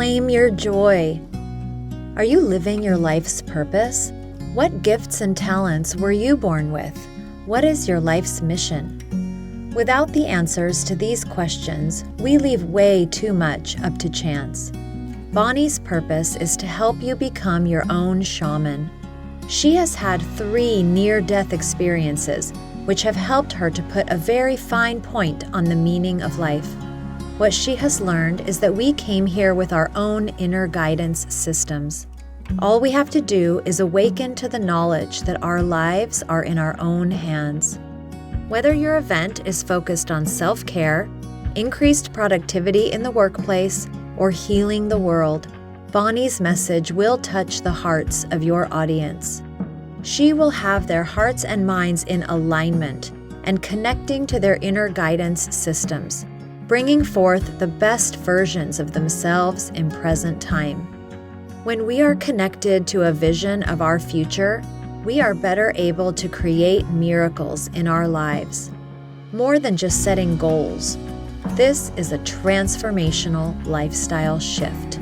Claim your joy. Are you living your life's purpose? What gifts and talents were you born with? What is your life's mission? Without the answers to these questions, we leave way too much up to chance. Bonnie's purpose is to help you become your own shaman. She has had 3 near-death experiences, which have helped her to put a very fine point on the meaning of life. What she has learned is that we came here with our own inner guidance systems. All we have to do is awaken to the knowledge that our lives are in our own hands. Whether your event is focused on self-care, increased productivity in the workplace, or healing the world, Bonnie's message will touch the hearts of your audience. She will have their hearts and minds in alignment and connecting to their inner guidance systems, bringing forth the best versions of themselves in present time. When we are connected to a vision of our future, we are better able to create miracles in our lives. More than just setting goals, this is a transformational lifestyle shift.